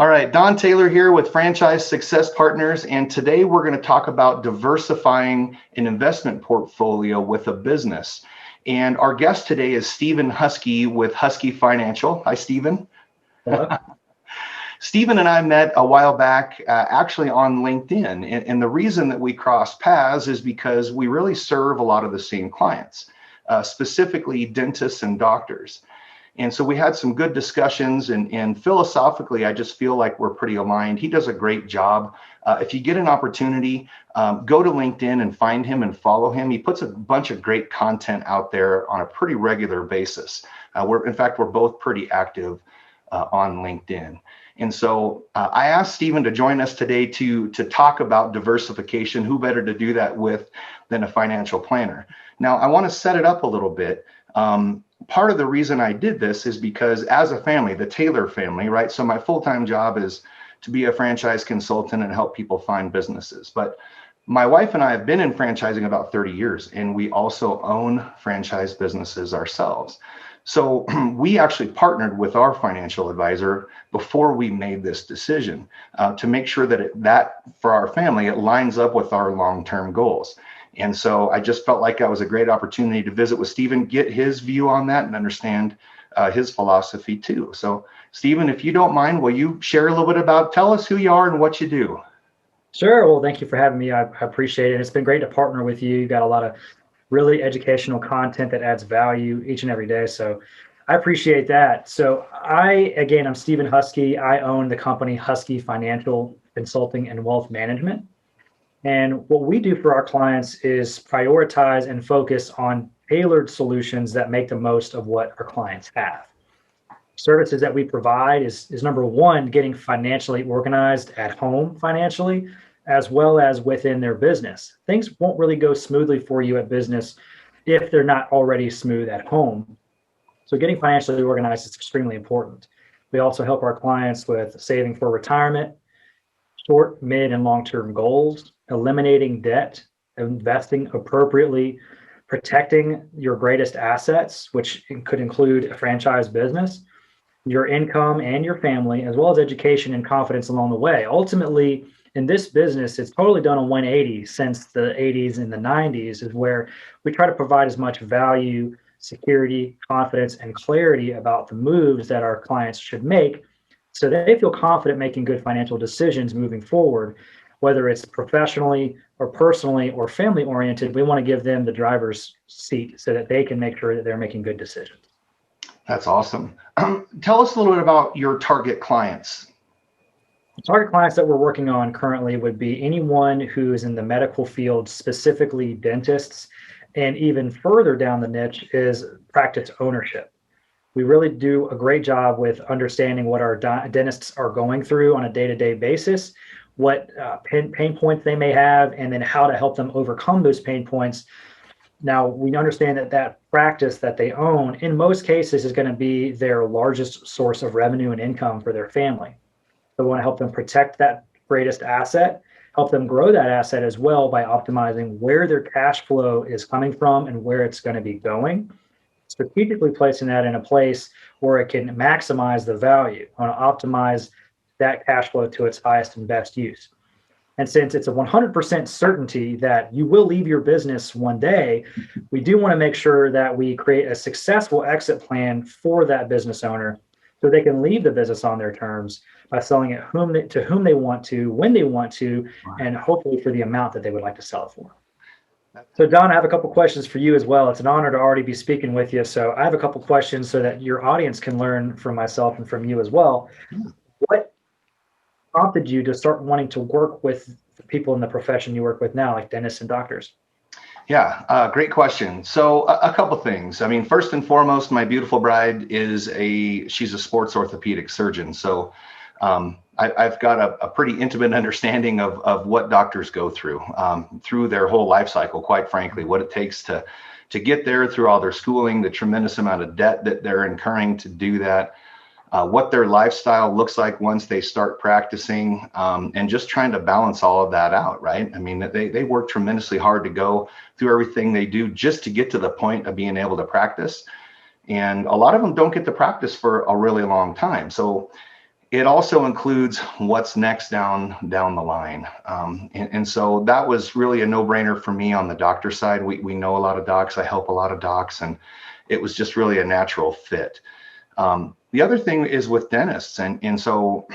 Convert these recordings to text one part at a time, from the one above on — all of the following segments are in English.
All right, Don Taylor here with Franchise Success Partners, and today we're going to talk about diversifying an investment portfolio with a business. And our guest today is Stephen Husky with Husky Financial. Hi, Stephen. Hello. Stephen and I met a while back, actually on LinkedIn, and the reason that we crossed paths is because we really serve a lot of the same clients, specifically dentists and doctors. And so we had some good discussions, and philosophically, I just feel like we're pretty aligned. He does a great job. If you get an opportunity, go to LinkedIn and find him and follow him. He puts a bunch of great content out there on a pretty regular basis. In fact, we're both pretty active on LinkedIn. And so I asked Stephen to join us today to talk about diversification. Who better to do that with than a financial planner? Now, I want to set it up a little bit. Part of the reason I did this is because as a family, the Taylor family, right? So my full-time job is to be a franchise consultant and help people find businesses. But my wife and I have been in franchising about 30 years, and we also own franchise businesses ourselves. So we actually partnered with our financial advisor before we made this decision to make sure that for our family, it lines up with our long-term goals. And so I just felt like that was a great opportunity to visit with Stephen, get his view on that and understand his philosophy too. So Stephen, if you don't mind, will you share a little bit tell us who you are and what you do? Sure. Well, thank you for having me. I appreciate it. It's been great to partner with you. You got a lot of really educational content that adds value each and every day. So I appreciate that. So I'm Stephen Husky. I own the company Husky Financial Consulting and Wealth Management. And what we do for our clients is prioritize and focus on tailored solutions that make the most of what our clients have. Services that we provide is number one, getting financially organized at home financially, as well as within their business. Things won't really go smoothly for you at business if they're not already smooth at home. So getting financially organized is extremely important. We also help our clients with saving for retirement, short, mid, and long-term goals, eliminating debt, investing appropriately, protecting your greatest assets, which could include a franchise business, your income and your family, as well as education and confidence along the way. Ultimately, in this business, it's totally done on 180 since the 80s and the 90s, is where we try to provide as much value, security, confidence, and clarity about the moves that our clients should make so they feel confident making good financial decisions moving forward, whether it's professionally or personally or family oriented. We want to give them the driver's seat so that they can make sure that they're making good decisions. That's awesome. Tell us a little bit about your target clients. The target clients that we're working on currently would be anyone who is in the medical field, specifically dentists, and even further down the niche is practice ownership. We really do a great job with understanding what our dentists are going through on a day-to-day basis, what pain points they may have, and then how to help them overcome those pain points. Now, we understand that practice that they own, in most cases, is going to be their largest source of revenue and income for their family. So we want to help them protect that greatest asset, help them grow that asset as well by optimizing where their cash flow is coming from and where it's going to be going. Strategically placing that in a place where it can maximize the value. I want to optimize that cash flow to its highest and best use. And since it's a 100% certainty that you will leave your business one day, we do want to make sure that we create a successful exit plan for that business owner so they can leave the business on their terms by selling it to whom they want to, when they want to, and hopefully for the amount that they would like to sell it for. So Don, I have a couple questions for you as well. It's an honor to already be speaking with you. So I have a couple questions so that your audience can learn from myself and from you as well. What prompted you to start wanting to work with the people in the profession you work with now, like dentists and doctors? Yeah, great question. So a couple things. I mean, first and foremost, my beautiful bride she's a sports orthopedic surgeon. So I've got a pretty intimate understanding of what doctors go through their whole life cycle, quite frankly, what it takes to get there through all their schooling, the tremendous amount of debt that they're incurring to do that, what their lifestyle looks like once they start practicing, and just trying to balance all of that out, right? I mean, they work tremendously hard to go through everything they do just to get to the point of being able to practice. And a lot of them don't get to practice for a really long time. So It also includes what's next down the line. And so that was really a no-brainer for me on the doctor side. We know a lot of docs. I help a lot of docs, and it was just really a natural fit. The other thing is with dentists. And so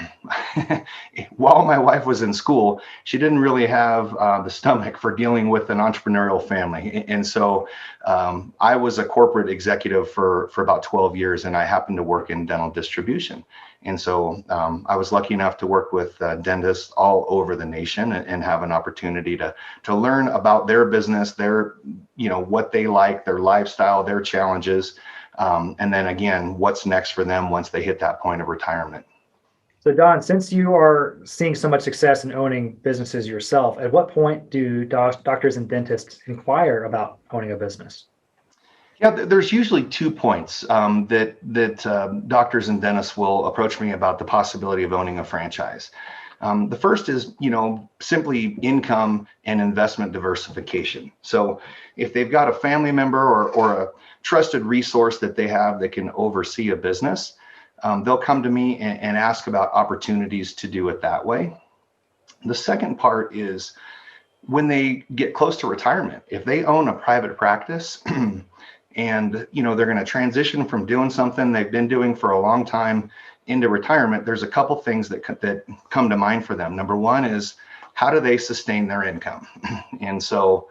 while my wife was in school, she didn't really have the stomach for dealing with an entrepreneurial family. And so I was a corporate executive for about 12 years, and I happened to work in dental distribution. And so I was lucky enough to work with dentists all over the nation and have an opportunity to learn about their business, their, what they like, their lifestyle, their challenges. And then again, what's next for them once they hit that point of retirement. So Don, since you are seeing so much success in owning businesses yourself, at what point do doctors and dentists inquire about owning a business? Yeah, there's usually 2 points that doctors and dentists will approach me about the possibility of owning a franchise. The first is, simply income and investment diversification. So if they've got a family member or a trusted resource that they have that can oversee a business, they'll come to me and ask about opportunities to do it that way. The second part is when they get close to retirement, if they own a private practice and they're going to transition from doing something they've been doing for a long time into retirement, there's a couple things that come to mind for them. Number one is, how do they sustain their income? And so,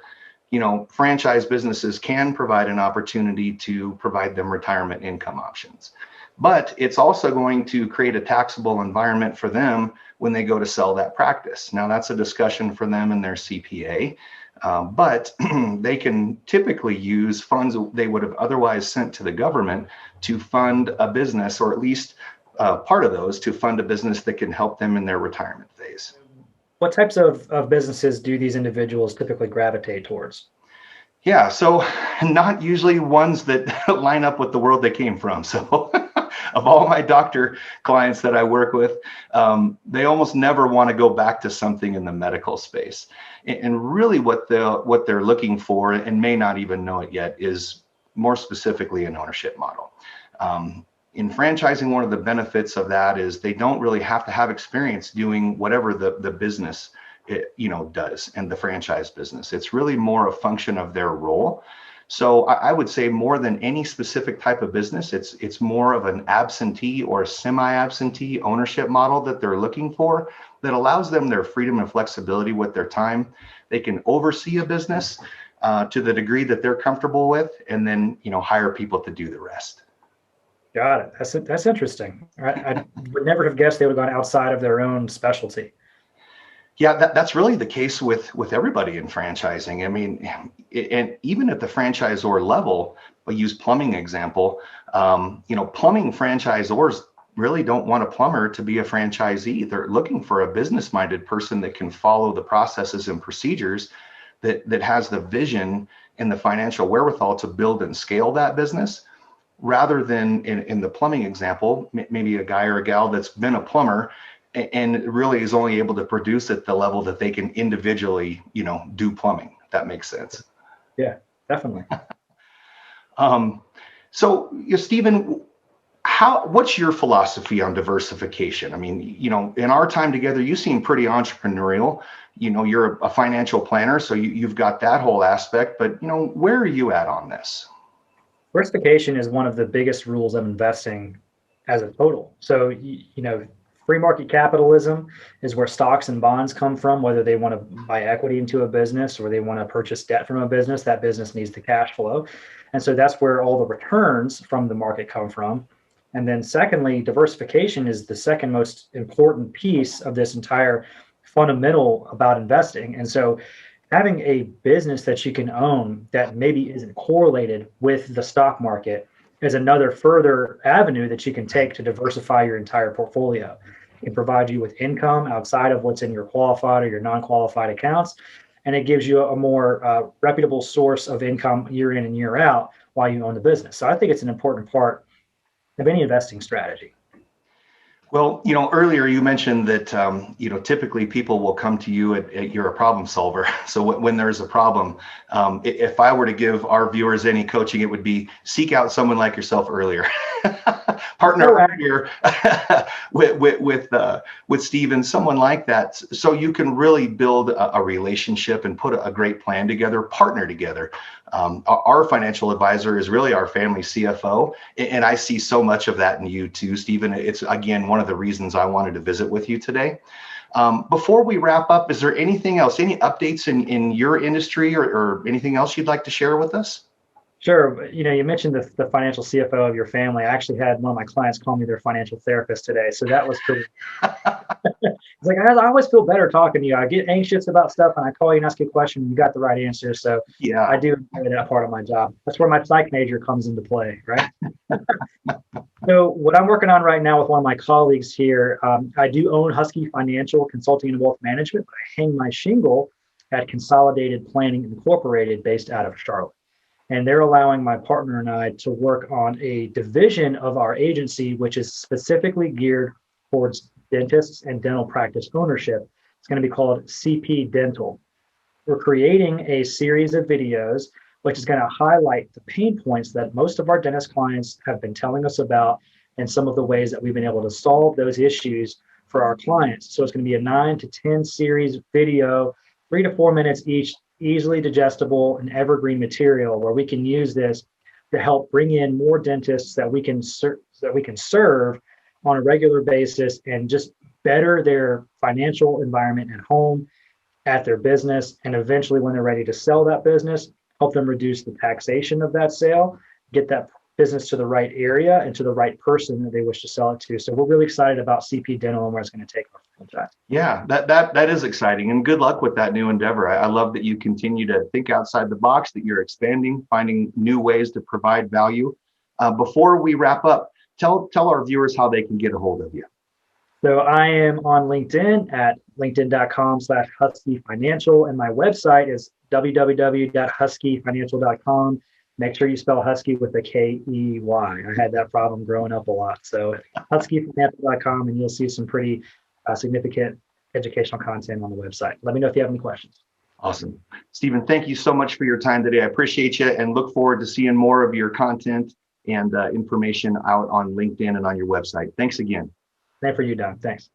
franchise businesses can provide an opportunity to provide them retirement income options. But it's also going to create a taxable environment for them when they go to sell that practice. Now, that's a discussion for them and their CPA, but they can typically use funds they would have otherwise sent to the government to fund a business, or at least part of those to fund a business that can help them in their retirement phase. What types of businesses do these individuals typically gravitate towards? Yeah, so not usually ones that line up with the world they came from. So of all my doctor clients that I work with, they almost never want to go back to something in the medical space. And really what they're looking for, and may not even know it yet, is more specifically an ownership model. In franchising, one of the benefits of that is they don't really have to have experience doing whatever the business does, and the franchise business. It's really more a function of their role. So I would say more than any specific type of business, it's more of an absentee or semi-absentee ownership model that they're looking for, that allows them their freedom and flexibility with their time. They can oversee a business to the degree that they're comfortable with, and then hire people to do the rest. Got it. That's interesting. I would never have guessed they would have gone outside of their own specialty. Yeah, that's really the case with everybody in franchising. I mean, and even at the franchisor level, I'll use plumbing example. Plumbing franchisors really don't want a plumber to be a franchisee. They're looking for a business-minded person that can follow the processes and procedures, that has the vision and the financial wherewithal to build and scale that business, rather than in the plumbing example, maybe a guy or a gal that's been a plumber and really is only able to produce at the level that they can individually, do plumbing. If that makes sense. Yeah, definitely. So, Stephen, what's your philosophy on diversification? I mean, in our time together, you seem pretty entrepreneurial. You're a financial planner, so you've got that whole aspect. But where are you at on this? Diversification is one of the biggest rules of investing as a total. So, free market capitalism is where stocks and bonds come from, whether they want to buy equity into a business or they want to purchase debt from a business. That business needs the cash flow. And so that's where all the returns from the market come from. And then secondly, diversification is the second most important piece of this entire fundamental about investing. And so having a business that you can own that maybe isn't correlated with the stock market is another further avenue that you can take to diversify your entire portfolio. It can provide you with income outside of what's in your qualified or your non-qualified accounts, and it gives you a more reputable source of income year in and year out while you own the business. So I think it's an important part of any investing strategy. Well, earlier you mentioned that, typically people will come to you at you're a problem solver. So when there's a problem, if I were to give our viewers any coaching, it would be seek out someone like yourself earlier. partner up here with Stephen, someone like that, so you can really build a relationship and put a great plan together, partner together. Our financial advisor is really our family CFO, and I see so much of that in you too, Stephen. It's again one of the reasons I wanted to visit with you today. Before we wrap up, is there anything else, any updates in your industry or anything else you'd like to share with us? Sure. You mentioned the financial CFO of your family. I actually had one of my clients call me their financial therapist today. So that was pretty. It's like, I always feel better talking to you. I get anxious about stuff and I call you and ask you a question and you got the right answer. So Yeah, I do enjoy that part of my job. That's where my psych major comes into play, right? So what I'm working on right now with one of my colleagues here, I do own Husky Financial Consulting and Wealth Management, but I hang my shingle at Consolidated Planning Incorporated based out of Charlotte. And they're allowing my partner and I to work on a division of our agency, which is specifically geared towards dentists and dental practice ownership. It's going to be called CP Dental. We're creating a series of videos which is going to highlight the pain points that most of our dentist clients have been telling us about and some of the ways that we've been able to solve those issues for our clients. So it's going to be a 9 to 10 series video, 3 to 4 minutes each, easily digestible and evergreen material where we can use this to help bring in more dentists that we can serve on a regular basis and just better their financial environment at home, at their business, and eventually when they're ready to sell that business, help them reduce the taxation of that sale, get that business to the right area and to the right person that they wish to sell it to. So we're really excited about CP Dental and where it's going to take our franchise. Yeah, that is exciting, and good luck with that new endeavor. I love that you continue to think outside the box, that you're expanding, finding new ways to provide value. Before we wrap up, tell our viewers how they can get a hold of you. So I am on LinkedIn at linkedin.com/Husky Financial, and my website is www.huskyfinancial.com. Make sure you spell Husky with a K-E-Y. I had that problem growing up a lot. So huskyfinancial.com, and you'll see some pretty significant educational content on the website. Let me know if you have any questions. Awesome. Stephen, thank you so much for your time today. I appreciate you and look forward to seeing more of your content and information out on LinkedIn and on your website. Thanks again. Same for you, Don. Thanks.